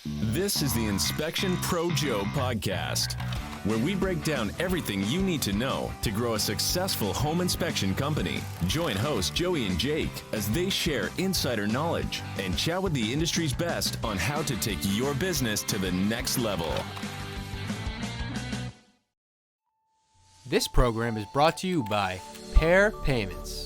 This is the Inspection Pro Joe podcast, where we break down everything you need to know to grow a successful home inspection company. Join hosts Joey and Jake as they share insider knowledge and chat with the industry's best on how to take your business to the next level. This program is brought to you by Pair Payments.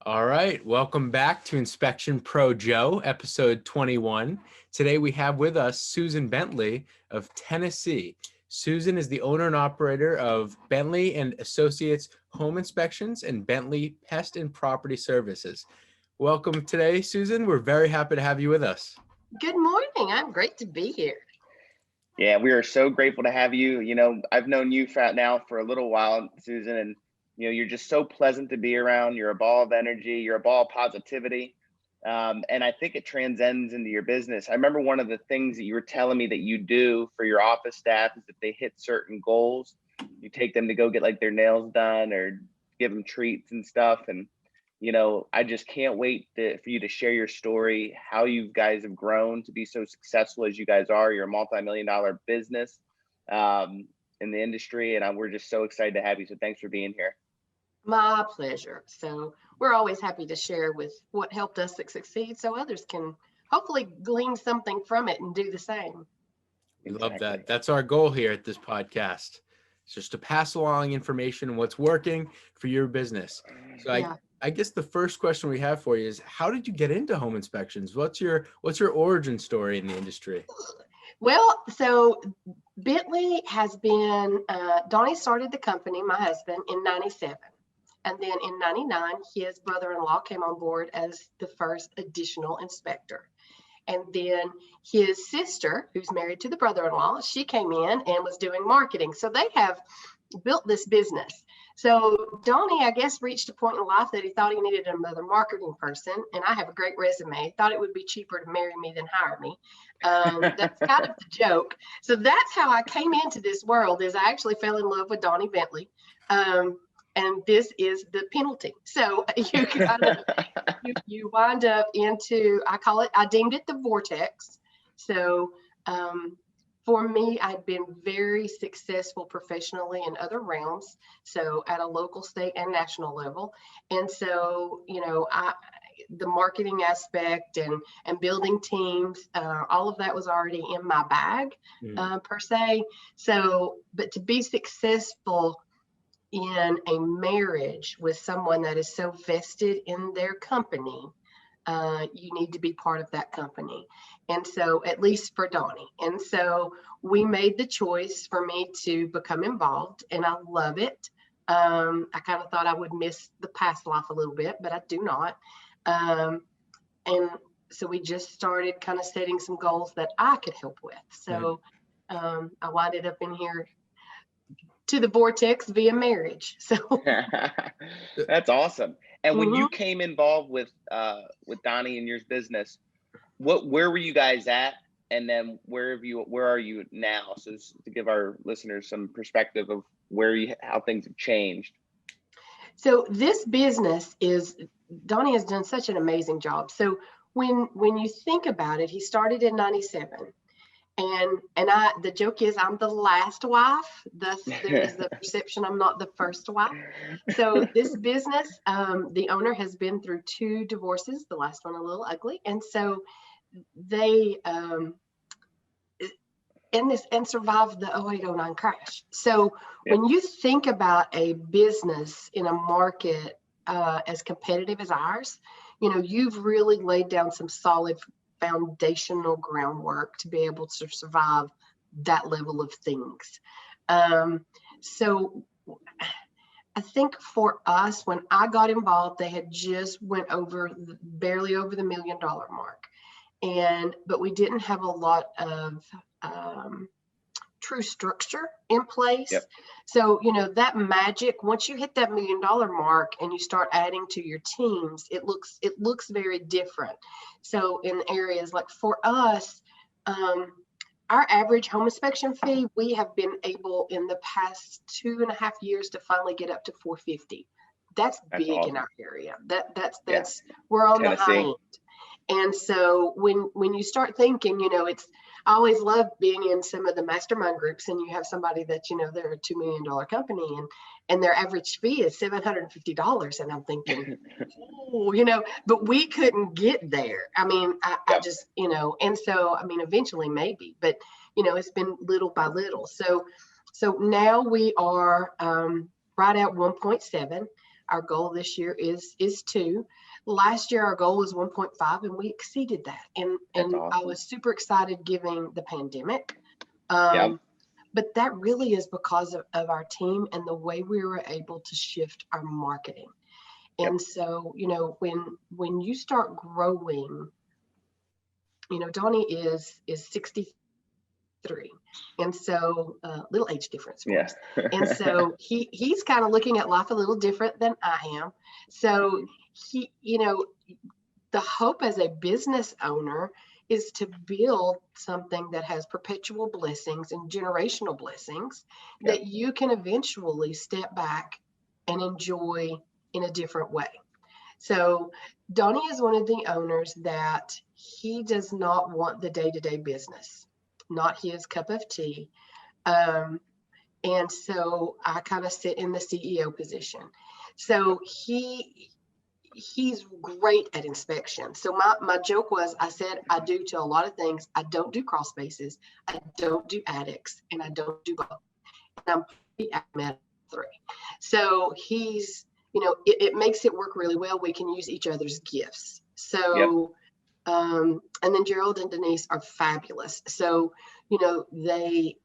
All right, welcome back to Inspection Pro Joe, episode 21. Today we have with us Susan Bentley of Tennessee. Susan is the owner and operator of Bentley Associates Home Inspections and Bentley Pest and Property Services. Welcome today, Susan. We're very happy to have you with us. Good morning. I'm great to be here. Yeah, we are so grateful to have you. You know, I've known you now for a little while, Susan, and you're just so pleasant to be around. You're a ball of energy. You're a ball of positivity. And I think it transcends into your business. I remember one of the things that you were telling me that you do for your office staff is if they hit certain goals, you take them to go get like their nails done or give them treats and stuff. And, I just can't wait for you to share your story, how you guys have grown to be so successful as you guys are. You're a multi-million-dollar business in the industry. And we're just so excited to have you. So thanks for being here. My pleasure. So we're always happy to share with what helped us succeed so others can hopefully glean something from it and do the same. We love that. That's our goal here at this podcast. It's just to pass along information on what's working for your business. So Yeah. I guess the first question we have for you is, how did you get into home inspections? What's your origin story in the industry? Well, so Bentley has been, Donnie started the company, my husband, in 97. And then in 99, his brother-in-law came on board as the first additional inspector. And then his sister, who's married to the brother-in-law, she came in and was doing marketing. So they have built this business. So Donnie, I guess, reached a point in life that he thought he needed another marketing person. And I have a great resume. Thought it would be cheaper to marry me than hire me. That's kind of the joke. So that's how I came into this world, is I actually fell in love with Donnie Bentley. And this is the penalty. So you kind of, you wind up into, I deemed it the vortex. So for me, I'd been very successful professionally in other realms. So at a local, state, and national level. And so, the marketing aspect and building teams, all of that was already in my bag, per se. So, but to be successful in a marriage with someone that is so vested in their company, you need to be part of that company. And so, at least for Donnie. And so we made the choice for me to become involved, and I love it. I kind of thought I would miss the past life a little bit, but I do not. And so we just started kind of setting some goals that I could help with. So I winded up in here to the vortex via marriage. So That's awesome. And when you came involved with Donnie and your business, where were you guys at? And then where are you now? So to give our listeners some perspective of how things have changed. So this business Donnie has done such an amazing job. So when you think about it, he started in 97. And the joke is I'm the last wife, thus there is the perception I'm not the first wife. So this business, the owner has been through 2 divorces, the last one a little ugly. And so they survived the 08-09 crash. So when you think about a business in a market as competitive as ours, you've really laid down some solid foundational groundwork to be able to survive that level of things. So I think for us, when I got involved, they had just went barely over the $1 million mark. But we didn't have a lot of true structure in place. Yep. So, that magic, once you hit that $1 million mark and you start adding to your teams, it looks very different. So in areas like for us, our average home inspection fee, we have been able in the past 2.5 years to finally get up to $450. That's big awesome in our area. That's we're on Tennessee. The high end. And so when you start thinking, I always love being in some of the mastermind groups, and you have somebody that, they're a $2 million company, and their average fee is $750. And I'm thinking, oh, but we couldn't get there. I mean, I just, and so, I mean, eventually maybe, but, it's been little by little. So now we are right at 1.7. Our goal this year is 2. Last year, our goal was 1.5, and we exceeded that. And Awesome. I was super excited given the pandemic. Yeah. But that really is because of our team and the way we were able to shift our marketing. And so, when you start growing, Donnie is 63. And so little age difference for us. And so he's kind of looking at life a little different than I am. So he, the hope as a business owner is to build something that has perpetual blessings and generational blessings that you can eventually step back and enjoy in a different way. So Donnie is one of the owners that he does not want the day-to-day business, not his cup of tea. And so I kind of sit in the CEO position. So he's great at inspection. So my joke was, I said, I do to a lot of things. I don't do crawl spaces. I don't do attics, and I don't do both. And I'm pretty at 3. So he's, it makes it work really well. We can use each other's gifts. So, and then Gerald and Denise are fabulous. So, they,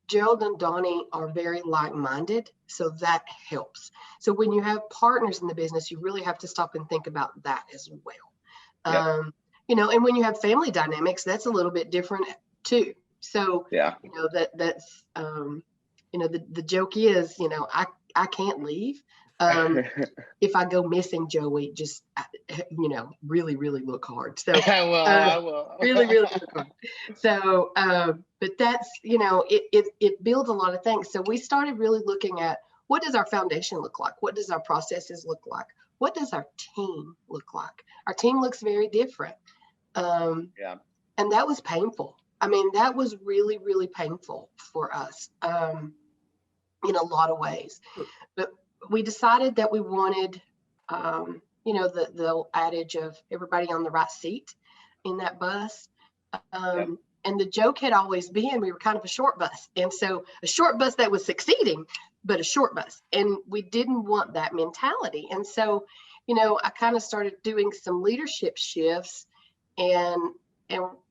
Gerald and Donnie are very like-minded, so that helps. So when you have partners in the business, you really have to stop and think about that as well. And when you have family dynamics, that's a little bit different too. So, that's, the joke is, I can't leave. If I go missing, Joey, just, really, really look hard. So I will. really, really look hard. So, but that's, it builds a lot of things. So we started really looking at, what does our foundation look like? What does our processes look like? What does our team look like? Our team looks very different. And that was painful. I mean, that was really, really painful for us in a lot of ways. But we decided that we wanted, the adage of everybody on the right seat in that bus. And the joke had always been, we were kind of a short bus. And so a short bus that was succeeding, but a short bus. And we didn't want that mentality. And so, I kind of started doing some leadership shifts, and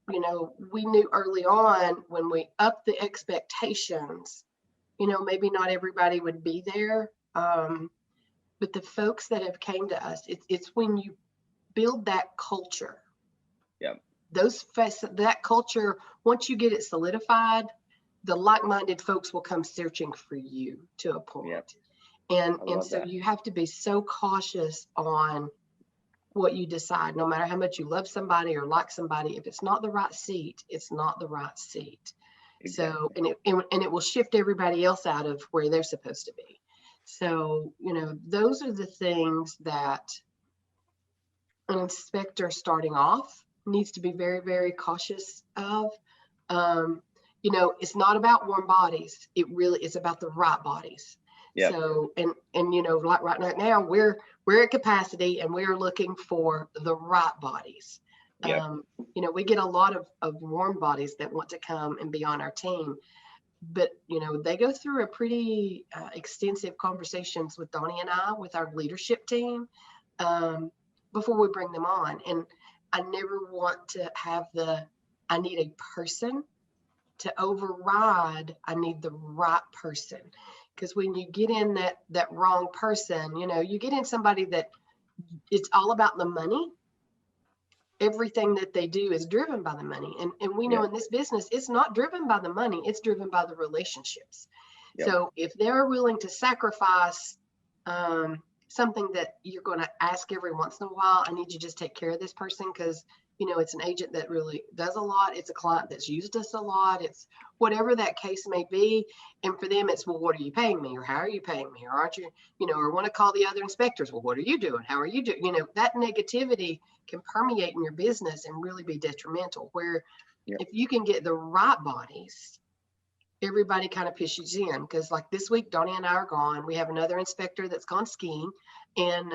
we knew early on when we upped the expectations, maybe not everybody would be there. But the folks that have came to us, it's when you build that culture. That culture, once you get it solidified, the like-minded folks will come searching for you to a point. And so you have to be so cautious on what you decide, no matter how much you love somebody or like somebody. If it's not the right seat, it's not the right seat. Exactly. So, and it will shift everybody else out of where they're supposed to be. So, those are the things that an inspector starting off needs to be very, very cautious of. It's not about warm bodies. It really is about the right bodies. So, and like right now, we're at capacity, and we're looking for the right bodies. We get a lot of warm bodies that want to come and be on our team, but they go through a pretty extensive conversations with Donnie and I, with our leadership team, before we bring them on. And I never want to have I need a person to override. I need the right person. Because when you get in that wrong person, you get in somebody that it's all about the money. Everything that they do is driven by the money. And we know in this business, it's not driven by the money. It's driven by the relationships. So if they're willing to sacrifice something that you're going to ask every once in a while, I need you to just take care of this person because it's an agent that really does a lot. It's a client that's used us a lot. It's whatever that case may be. And for them, it's, well, what are you paying me? Or how are you paying me? Or aren't you, or want to call the other inspectors. Well, what are you doing? How are you doing? That negativity can permeate in your business and really be detrimental, where if you can get the right bodies, everybody kind of pushes in. Because like this week, Donnie and I are gone. We have another inspector that's gone skiing. And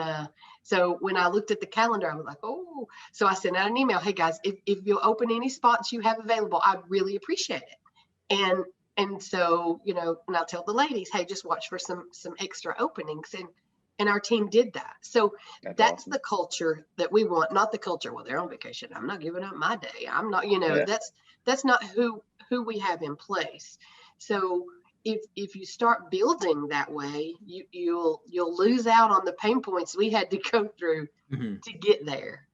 so when I looked at the calendar, I was like, oh, so I sent out an email. Hey guys, if you'll open any spots you have available, I'd really appreciate it. And so, and I'll tell the ladies, hey, just watch for some extra openings. And our team did that. So that's awesome. The culture that we want, not the culture, well, they're on vacation, I'm not giving up my day. I'm not, that's not who we have in place. So if you start building that way, you'll lose out on the pain points we had to go through to get there.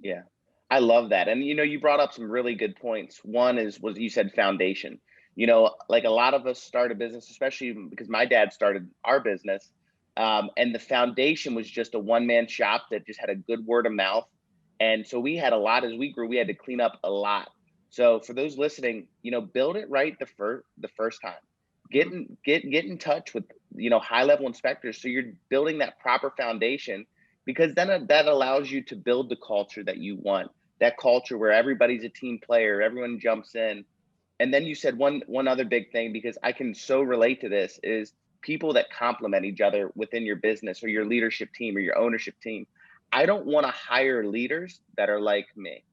Yeah, I love that. And you brought up some really good points. One was you said foundation. Like a lot of us start a business, especially because my dad started our business, and the foundation was just a one-man shop that just had a good word of mouth. And so we had a lot, as we grew, we had to clean up a lot. So for those listening, build it right the first time. Get in touch with high level inspectors, so you're building that proper foundation, because then that allows you to build the culture that you want, that culture where everybody's a team player, everyone jumps in. And then you said one other big thing, because I can so relate to this, is people that complement each other within your business or your leadership team or your ownership team. I don't want to hire leaders that are like me.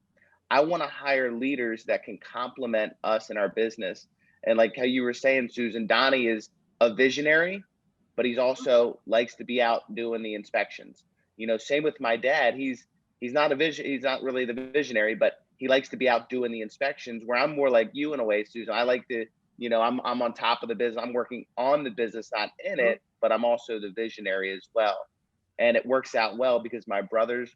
I want to hire leaders that can complement us in our business. And like how you were saying, Susan, Donnie is a visionary, but he's also likes to be out doing the inspections. Same with my dad. He's not really the visionary, but he likes to be out doing the inspections, where I'm more like you in a way, Susan. I like to, I'm on top of the business. I'm working on the business, not in it, but I'm also the visionary as well. And it works out well because my brother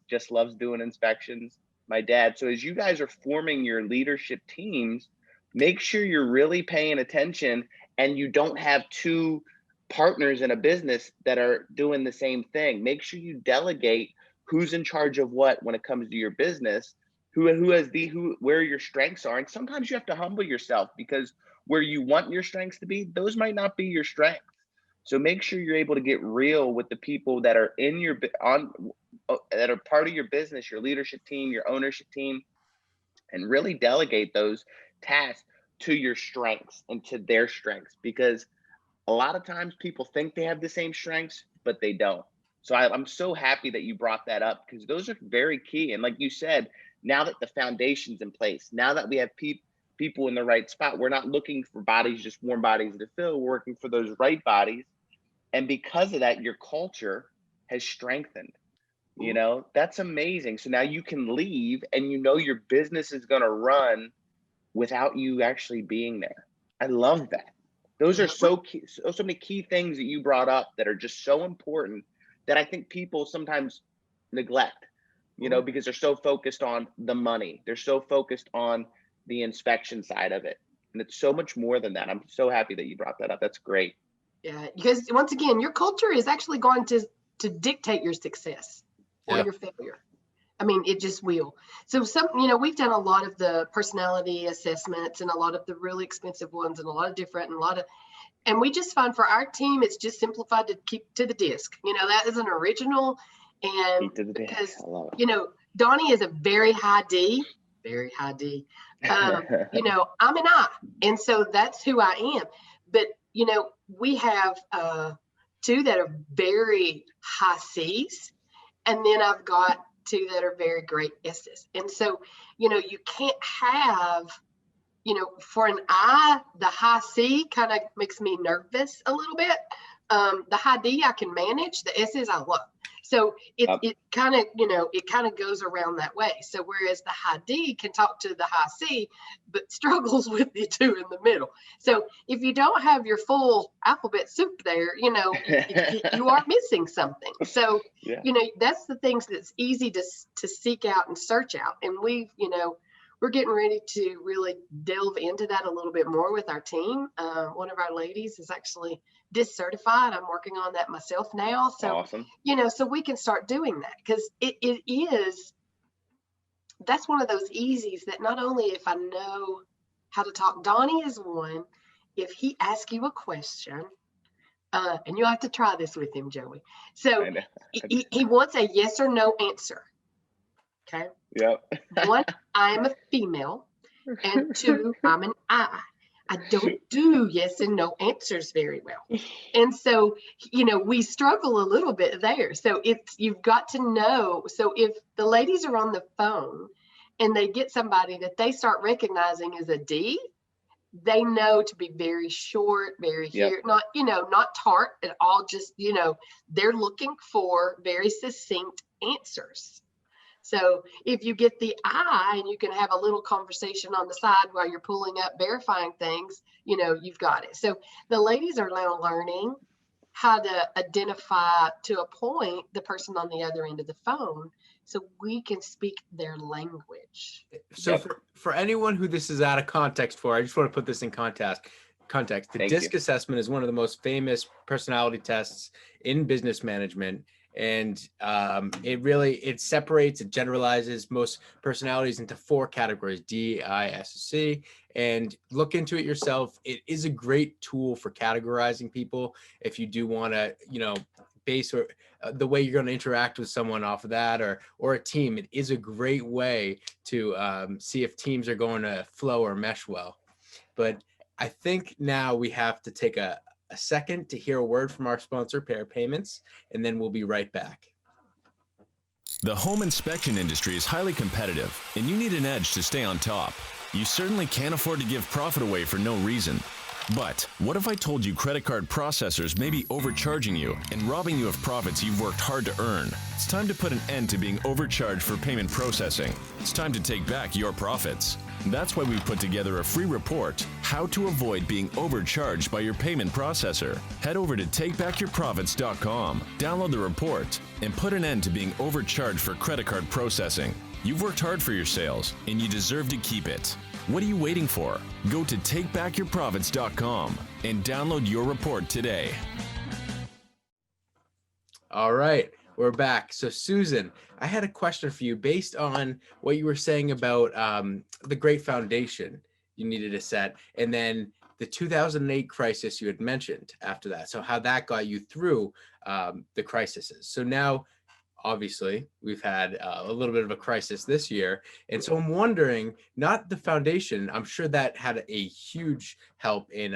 just loves doing inspections. My dad. So as you guys are forming your leadership teams, make sure you're really paying attention, and you don't have two partners in a business that are doing the same thing. Make sure you delegate who's in charge of what when it comes to your business, where your strengths are. And sometimes you have to humble yourself, because where you want your strengths to be, those might not be your strengths. So make sure you're able to get real with the people that are that are part of your business, your leadership team, your ownership team, and really delegate those tasks to your strengths and to their strengths, because a lot of times people think they have the same strengths, but they don't. So I'm so happy that you brought that up, because those are very key. And like you said, now that the foundation's in place, now that we have people in the right spot, we're not looking for bodies, just warm bodies to fill. We're working for those right bodies. And because of that, your culture has strengthened. That's amazing. So now you can leave, and your business is going to run without you actually being there. I love that. Those are so many key things that you brought up that are just so important, that I think people sometimes neglect, because they're so focused on the money. They're so focused on the inspection side of it. And it's so much more than that. I'm so happy that you brought that up. That's great. Yeah, because once again, your culture is actually going to dictate your success or your failure. I mean, it just will. So we've done a lot of the personality assessments and a lot of the really expensive ones, and a lot of different, and we just find for our team, it's just simplified to keep to the disc. That is an original. And because, Donnie is a very high D. I'm an I. And so that's who I am. But, we have two that are very high C's. And then I've got two that are very great S's. And so, you can't have, for an I, the high C kind of makes me nervous a little bit. The high D I can manage, the S's I love. So it kind of goes around that way. So whereas the high D can talk to the high C, but struggles with the two in the middle. So if you don't have your full alphabet soup there, you are missing something. So, that's the things that's easy to seek out and search out. And we're getting ready to really delve into that a little bit more with our team. One of our ladies is actually discertified. I'm working on that myself now. So, awesome. So we can start doing that, because it is that's one of those easies that not only if I know how to talk, Donnie is one, if he asks you a question, and you'll have to try this with him, Joey. So I know. he wants a yes or no answer. Okay. Yep. One, I am a female. And two, I'm an I. I don't do yes and no answers very well. And so, we struggle a little bit there. So you've got to know. So if the ladies are on the phone and they get somebody that they start recognizing as a D, they know to be very short, very Yep. here, not tart at all. Just, they're looking for very succinct answers. So if you get the I and you can have a little conversation on the side while you're pulling up, verifying things, you've got it. So the ladies are now learning how to identify to a point the person on the other end of the phone so we can speak their language. So Yep. for anyone who this is out of context for, I just want to put this in context. The Thank DISC you. assessment is one of the most famous personality tests in business management. And it separates, it generalizes most personalities into 4 categories: D, I, S, C. And look into it yourself. It is a great tool for categorizing people. If you do want to, base or the way you're going to interact with someone off of that, or a team, it is a great way to see if teams are going to flow or mesh well. But I think now we have to take a second to hear a word from our sponsor, Pair Payments, and then we'll be right back. The home inspection industry is highly competitive, and you need an edge to stay on top. You certainly can't afford to give profit away for no reason. But what if I told you credit card processors may be overcharging you and robbing you of profits you've worked hard to earn? It's time to put an end to being overcharged for payment processing. It's time to take back your profits. That's why we've put together a free report, How to Avoid Being Overcharged by Your Payment Processor. Head over to takebackyourprofits.com, download the report, and put an end to being overcharged for credit card processing. You've worked hard for your sales, and you deserve to keep it. What are you waiting for? Go to takebackyourprofits.com and download your report today. All right, we're back. So Susan, I had a question for you based on what you were saying about the great foundation you needed to set, and then the 2008 crisis you had mentioned after that. So how that got you through the crises. So now, obviously, we've had a little bit of a crisis this year. And so I'm wondering, not the foundation, I'm sure that had a huge help in,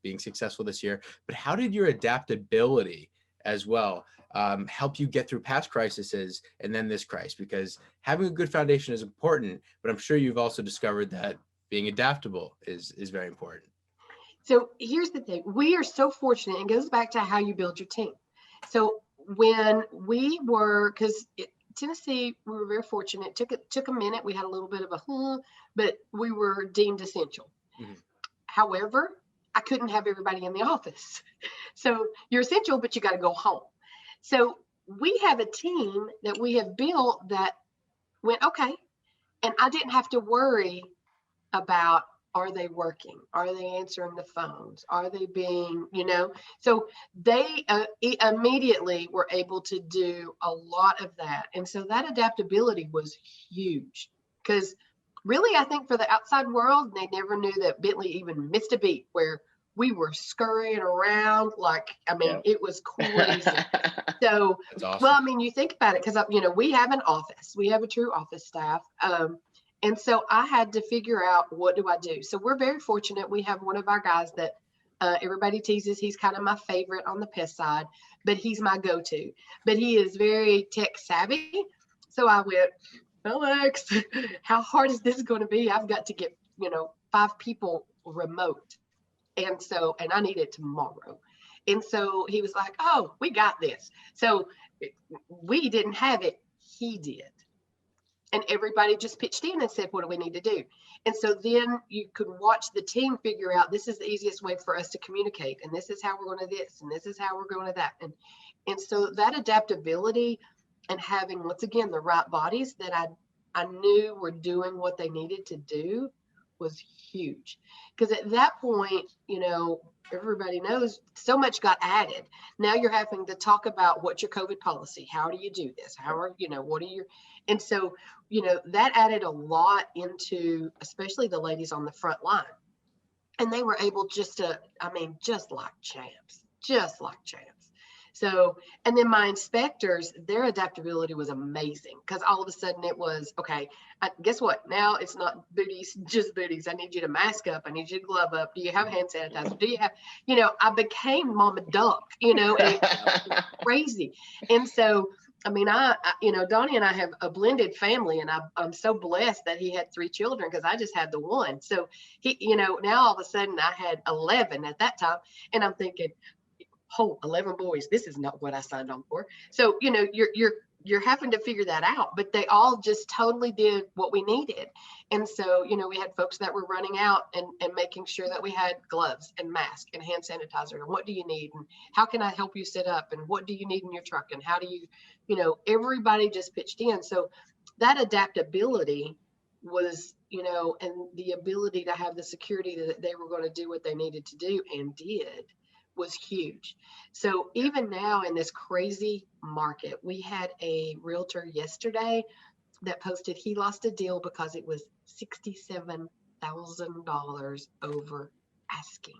being successful this year, but how did your adaptability as well help you get through past crises and then this crisis? Because having a good foundation is important, but I'm sure you've also discovered that being adaptable is very important. So here's the thing. We are so fortunate. It goes back to how you build your team. So when we were, Tennessee, we were very fortunate. It took a minute. We had a little bit of but we were deemed essential. Mm-hmm. However, I couldn't have everybody in the office. So you're essential, but you got to go home. So we have a team that we have built that went, okay. And I didn't have to worry about, are they working? Are they answering the phones? Are they being, so they immediately were able to do a lot of that. And so that adaptability was huge, because really, I think for the outside world, they never knew that Bentley even missed a beat, where we were scurrying around it was crazy. So, That's awesome. Well, you think about it, because, we have an office, we have a true office staff. And so I had to figure out, what do I do? So we're very fortunate. We have one of our guys that everybody teases. He's kind of my favorite on the pest side, but he's my go-to. But he is very tech savvy. So I went, Alex, how hard is this going to be? I've got to get, 5 people remote. And I need it tomorrow. And so he was like, oh, we got this. So we didn't have it. He did. And everybody just pitched in and said, what do we need to do? And so then you could watch the team figure out, this is the easiest way for us to communicate. And this is how we're going to this. And this is how we're going to that. And so that adaptability and having, once again, the right bodies that I knew were doing what they needed to do was huge. Because at that point, everybody knows so much got added. Now you're having to talk about what's your COVID policy? How do you do this? What are your, and so, that added a lot into, especially the ladies on the front line. And they were able just like champs. So, and then my inspectors, their adaptability was amazing, because all of a sudden it was, okay, guess what? Now it's not booties, just booties. I need you to mask up. I need you to glove up. Do you have hand sanitizer? Do you have, I became Mama Duck, and it was crazy. And so, Donnie and I have a blended family, and I'm so blessed that he had 3 children, because I just had the one. So he, now all of a sudden I had 11 at that time, and I'm thinking, 11 boys, this is not what I signed on for. So, you're having to figure that out, but they all just totally did what we needed. And so, we had folks that were running out and making sure that we had gloves and mask and hand sanitizer. And what do you need? And how can I help you set up? And what do you need in your truck? And how do you, everybody just pitched in. So that adaptability was, and the ability to have the security that they were going to do what they needed to do and did, was huge. So even now in this crazy market, we had a realtor yesterday that posted he lost a deal because it was $67,000 over asking.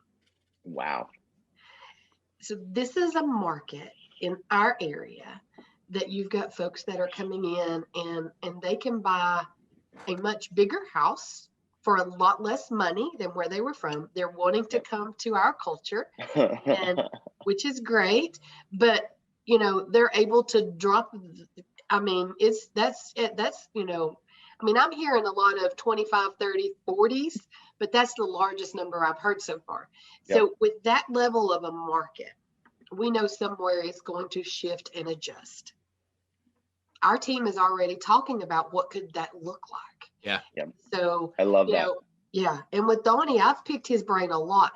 Wow. So this is a market in our area that you've got folks that are coming in and they can buy a much bigger house for a lot less money than where they were from. They're wanting to come to our culture, and which is great, but they're able to drop. I'm hearing a lot of 25, 30, 40s, but that's the largest number I've heard so far. Yep. So with that level of a market, we know somewhere it's going to shift and adjust. Our team is already talking about what could that look like. Yeah. So I love that. Yeah. And with Donnie, I've picked his brain a lot.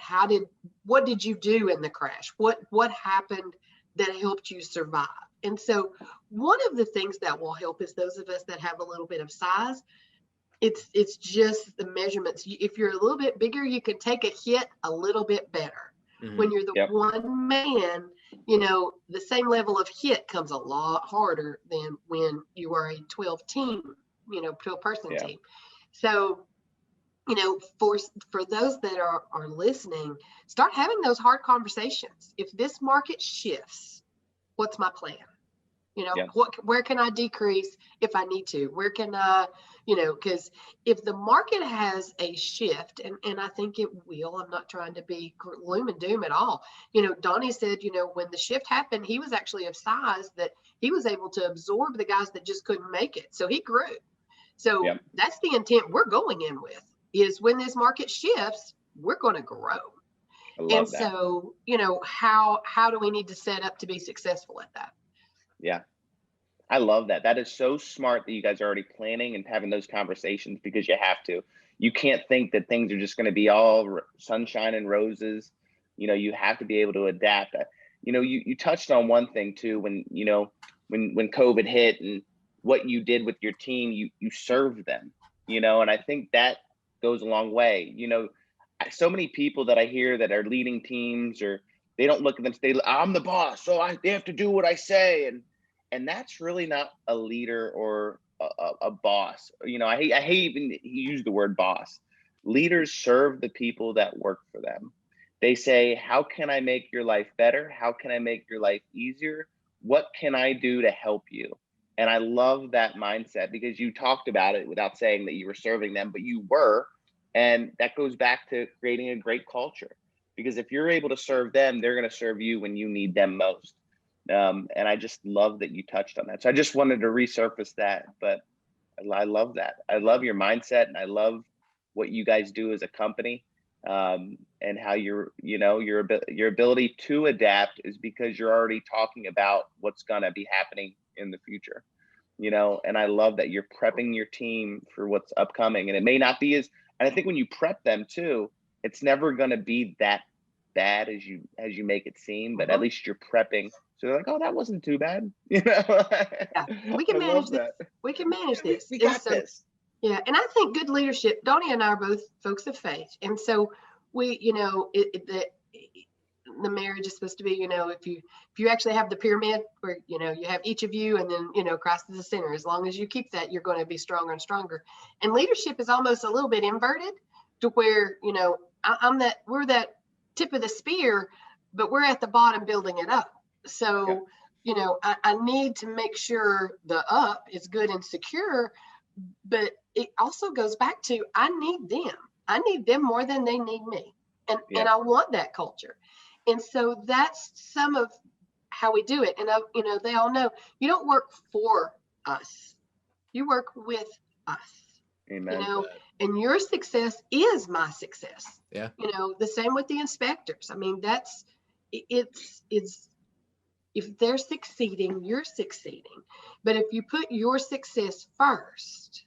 What did you do in the crash? What happened that helped you survive? And so one of the things that will help is those of us that have a little bit of size. It's just the measurements. If you're a little bit bigger, you can take a hit a little bit better. Mm-hmm. When you're the one man, the same level of hit comes a lot harder than when you are a 12 team, 12 person team. So, for those that are listening, start having those hard conversations. If this market shifts, what's my plan? Where can I decrease if I need to? Where can I, because if the market has a shift, and I think it will, I'm not trying to be gloom and doom at all. Donnie said, when the shift happened, he was actually of size that he was able to absorb the guys that just couldn't make it. So he grew. So that's the intent we're going in with, is when this market shifts, we're going to grow. And that. So, how do we need to set up to be successful at that? Yeah. I love that. That is so smart that you guys are already planning and having those conversations, because you have to. You can't think that things are just going to be all sunshine and roses. You have to be able to adapt. You touched on one thing too, when COVID hit and what you did with your team, you served them, and I think that goes a long way. So many people that I hear that are leading teams, or they don't look at them, I'm the boss, so they have to do what I say. And that's really not a leader or a boss. I hate even use the word boss. Leaders serve the people that work for them. They say, how can I make your life better? How can I make your life easier? What can I do to help you? And I love that mindset, because you talked about it without saying that you were serving them, but you were. And that goes back to creating a great culture, because if you're able to serve them, they're going to serve you when you need them most. And I just love that you touched on that. So I just wanted to resurface that, but I love that. I love your mindset, and I love what you guys do as a company, and how your ability to adapt is because you're already talking about what's going to be happening in the future, and I love that you're prepping your team for what's upcoming. And it may not be and I think when you prep them too, it's never going to be that bad as you make it seem, but at least you're prepping. So they're like, oh, that wasn't too bad. Yeah, we can manage this. We can manage this. We got this. Yeah, and I think good leadership, Donnie and I are both folks of faith. And so we, the marriage is supposed to be, if you actually have the pyramid where, you have each of you and then, Christ is the center. As long as you keep that, you're going to be stronger and stronger. And leadership is almost a little bit inverted to where, we're that tip of the spear, but we're at the bottom building it up. So, I need to make sure the up is good and secure, but it also goes back to I need them. I need them more than they need me. And I want that culture. And so that's some of how we do it. And they all know you don't work for us. You work with us. Amen. And your success is my success. Yeah. The same with the inspectors. I mean, it's if they're succeeding, you're succeeding. But if you put your success first,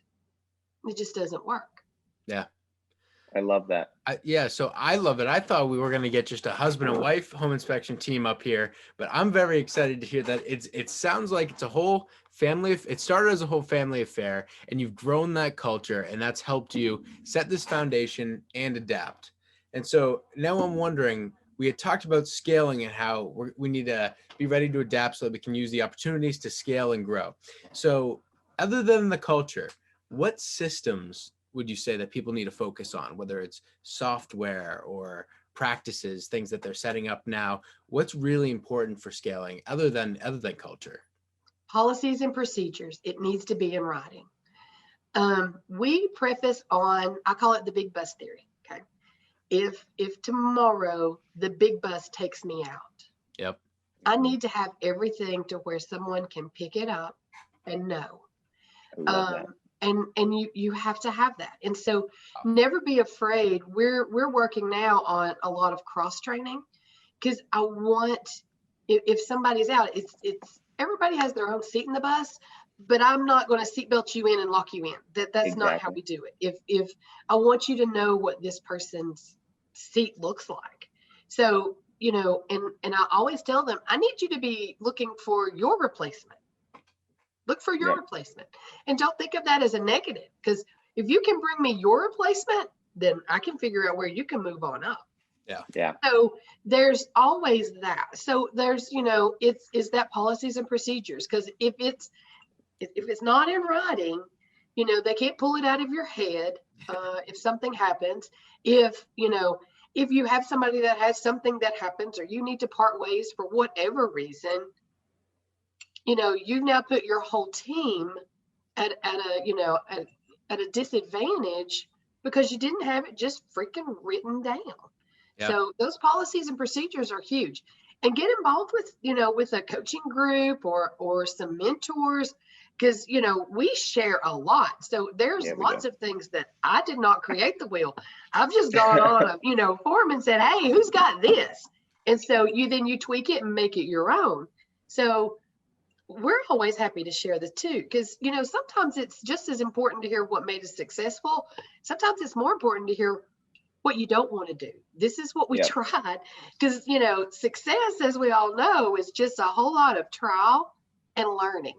it just doesn't work. Yeah. I love that. So I love it. I thought we were going to get just a husband and wife home inspection team up here, but I'm very excited to hear that it sounds like it's a whole family. It started as a whole family affair, and you've grown that culture, and that's helped you set this foundation and adapt. And so now I'm wondering, we had talked about scaling and how we need to be ready to adapt so that we can use the opportunities to scale and grow. So other than the culture, what systems would you say that people need to focus on, whether it's software or practices, things that they're setting up now? What's really important for scaling other than culture? Policies and procedures. It needs to be in writing. We preface on, I call it the big bus theory. Okay. If tomorrow the big bus takes me out, yep, I need to have everything to where someone can pick it up and know. I love that. And you have to have that. And so never be afraid. We're working now on a lot of cross training, because I want, if somebody's out, it's everybody has their own seat in the bus, but I'm not going to seatbelt you in and lock you in. That's Exactly. not how we do it. If I want you to know what this person's seat looks like. So, and I always tell them, I need you to be looking for your replacement. Look for your replacement, and don't think of that as a negative, because if you can bring me your replacement, then I can figure out where you can move on up. Yeah. So there's always that. So there's, it's that policies and procedures, because if it's not in writing, they can't pull it out of your head. If something happens, if you have somebody that has something that happens, or you need to part ways for whatever reason, you've now put your whole team at a disadvantage because you didn't have it just freaking written down. Yeah. So those policies and procedures are huge. And get involved with a coaching group or some mentors, because we share a lot. So there's lots of things that I did not create the wheel. I've just gone on a forum and said, hey, who's got this? And so you tweak it and make it your own. So we're always happy to share this too, because sometimes it's just as important to hear what made us successful. Sometimes it's more important to hear what you don't want to do. This is what we tried, because success, as we all know, is just a whole lot of trial and learning.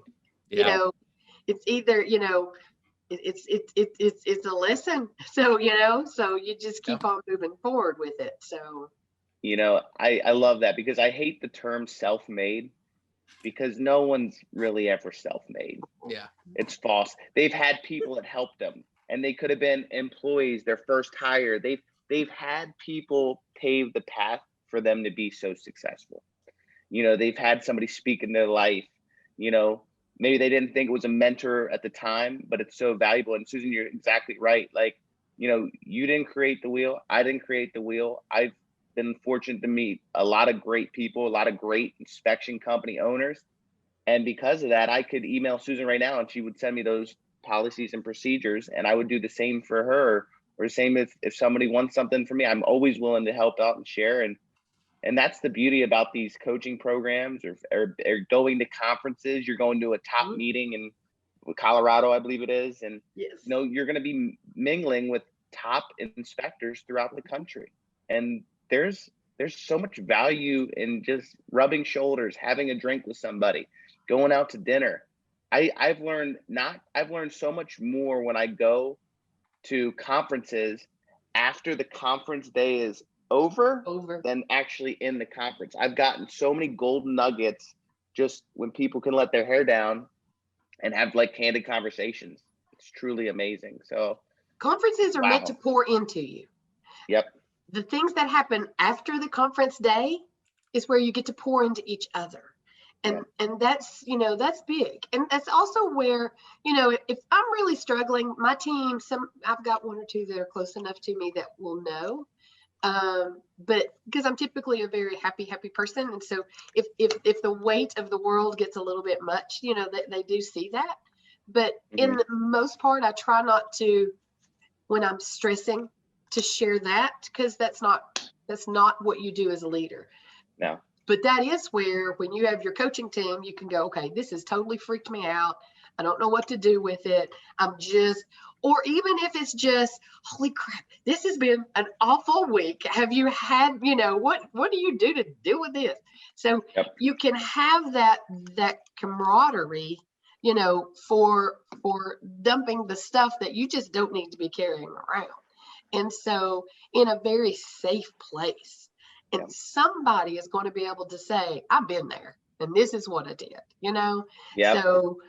It's either it's a lesson, so so you just keep on moving forward with it. So I love that, because I hate the term self-made, because no one's really ever self-made. Yeah. It's false. They've had people that helped them, and they could have been employees, their first hire. They've had people pave the path for them to be so successful. They've had somebody speak in their life. Maybe they didn't think it was a mentor at the time, but it's so valuable. And Susan, you're exactly right. Like, you didn't create the wheel. I didn't create the wheel. I've been fortunate to meet a lot of great people, a lot of great inspection company owners. And because of that, I could email Susan right now and she would send me those policies and procedures, and I would do the same for her, or the same if somebody wants something from me. I'm always willing to help out and share. And that's the beauty about these coaching programs, or going to conferences. You're going to a top meeting in Colorado, I believe it is. And you're going to be mingling with top inspectors throughout the country. And there's so much value in just rubbing shoulders, having a drink with somebody, going out to dinner. I've learned so much more when I go to conferences after the conference day is over than actually in the conference. I've gotten so many golden nuggets just when people can let their hair down and have like candid conversations. It's truly amazing. So conferences are meant to pour into you. Yep. The things that happen after the conference day is where you get to pour into each other. And that's, that's big. And that's also where, if I'm really struggling, my team, I've got one or two that are close enough to me that will know. But because I'm typically a very happy person. And so if the weight of the world gets a little bit much, they do see that. But in the most part, I try not to, when I'm stressing, to share that, because that's not what you do as a leader. No. But that is where, when you have your coaching team, you can go, okay, this has totally freaked me out. I don't know what to do with it. Or even if it's just, holy crap, this has been an awful week. Have you had, what do you do to deal with this? So you can have that camaraderie, for dumping the stuff that you just don't need to be carrying around. And so in a very safe place. And somebody is going to be able to say, I've been there and this is what I did, So,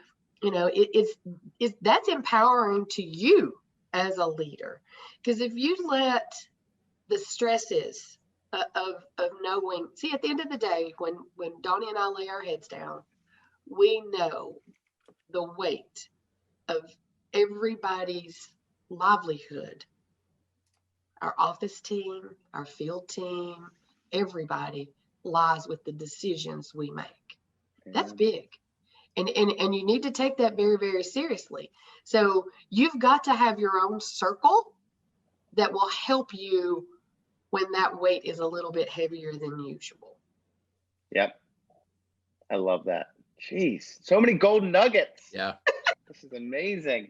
that's empowering to you as a leader. Because if you let the stresses of knowing, see, at the end of the day, when Donnie and I lay our heads down, we know the weight of everybody's livelihood, our office team, our field team, everybody lies with the decisions we make. That's big. And you need to take that very, very seriously. So you've got to have your own circle that will help you when that weight is a little bit heavier than usual. Yep. I love that. Jeez, so many golden nuggets. Yeah. This is amazing.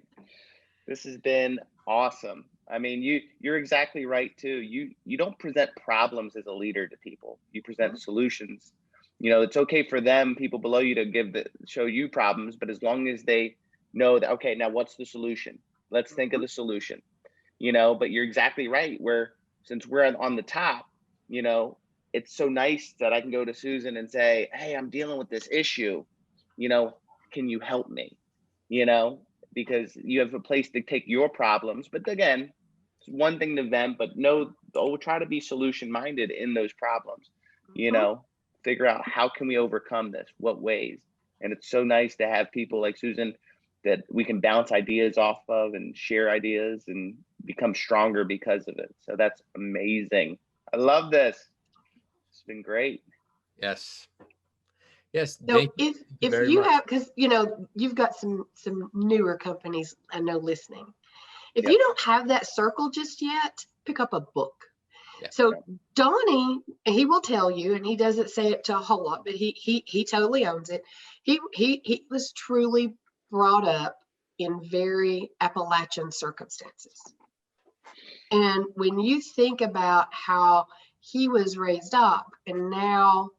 This has been awesome. I mean, you're exactly right too. You don't present problems as a leader to people. You present solutions. It's okay for people below you to show you problems, but as long as they know that, okay, now what's the solution? Let's think of the solution. But you're exactly right. Since we're on the top, it's so nice that I can go to Susan and say, hey, I'm dealing with this issue. Can you help me? Because you have a place to take your problems. But again, it's one thing to vent, but we'll try to be solution minded in those problems, figure out how can we overcome this, what ways. And it's so nice to have people like Susan that we can bounce ideas off of and share ideas and become stronger because of it. So that's amazing. I love this. It's been great. Yes. Yes. So if you have, because you've got some newer companies I know listening. If you don't have that circle just yet, pick up a book. Yeah. So Donnie, he will tell you, and he doesn't say it to a whole lot, but he totally owns it. He was truly brought up in very Appalachian circumstances. And when you think about how he was raised up and now,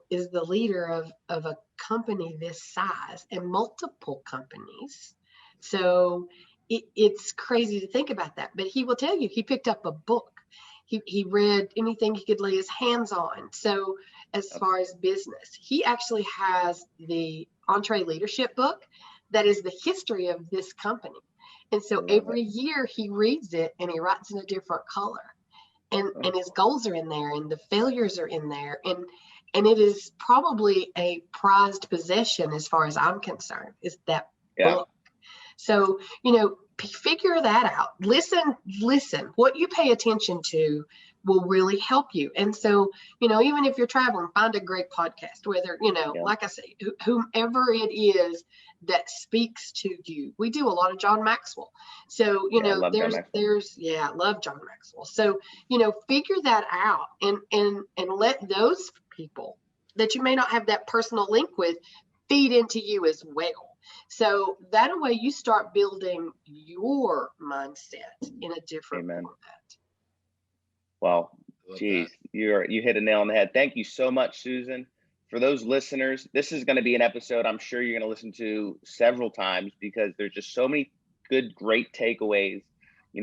is the leader of a company this size and multiple companies. So it's crazy to think about that. But he will tell you, he picked up a book. He read anything he could lay his hands on. So as far as business, he actually has the Entree Leadership book that is the history of this company. And so every year he reads it and he writes in a different color. And his goals are in there and the failures are in there. And it is probably a prized possession as far as I'm concerned, is that book. So, figure that out. Listen. What you pay attention to will really help you. And so, even if you're traveling, find a great podcast, whether, like I say, whomever it is that speaks to you. We do a lot of John Maxwell. So, I love John Maxwell. So, figure that out and let those people that you may not have that personal link with feed into you as well. So that way you start building your mindset in a different format. Well, geez, you hit a nail on the head. Thank you so much, Susan, for those listeners, this is going to be an episode I'm sure you're going to listen to several times because there's just so many good, great takeaways.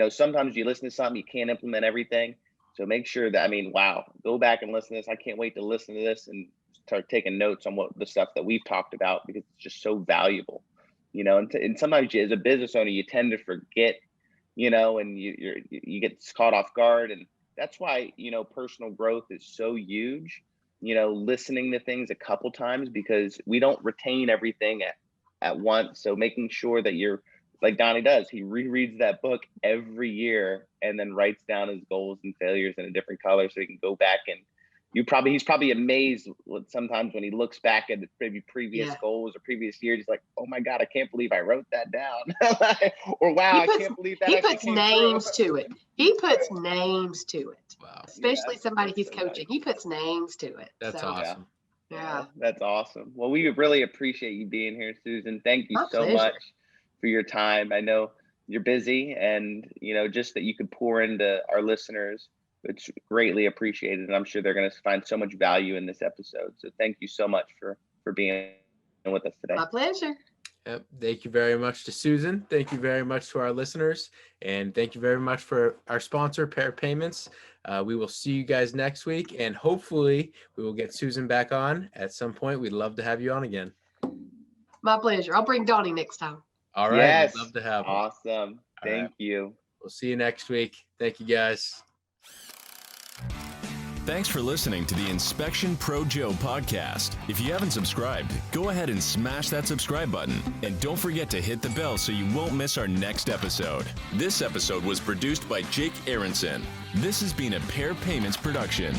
Sometimes you listen to something, you can't implement everything. So make sure that, wow, go back and listen to this. I can't wait to listen to this and start taking notes on what the stuff that we've talked about because it's just so valuable, and sometimes as a business owner, you tend to forget, and you get caught off guard. And that's why, personal growth is so huge, listening to things a couple times because we don't retain everything at once. So making sure that you're like Donnie does, he rereads that book every year and then writes down his goals and failures in a different color so he can go back and he's probably amazed sometimes when he looks back at maybe previous goals or previous years. He's like, oh my God, I can't believe I wrote that down. Or wow, I can't believe that. He puts names to it. He puts names to it. Wow. Especially somebody he's coaching. Nice. He puts names to it. That's awesome. Yeah. That's awesome. Well, we really appreciate you being here, Susan. Thank you so much for your time. I know you're busy and, just that you could pour into our listeners. It's greatly appreciated. And I'm sure they're going to find so much value in this episode. So thank you so much for being with us today. My pleasure. Yep. Thank you very much to Susan. Thank you very much to our listeners. And thank you very much for our sponsor, Pair Payments. We will see you guys next week. And hopefully we will get Susan back on at some point. We'd love to have you on again. My pleasure. I'll bring Donnie next time. All right. Yes. We'd love to have him. Awesome. Thank you. We'll see you next week. Thank you, guys. Thanks for listening to the Inspection Pro Joe podcast. If you haven't subscribed, go ahead and smash that subscribe button. And don't forget to hit the bell so you won't miss our next episode. This episode was produced by Jake Aronson. This has been a Pair Payments production.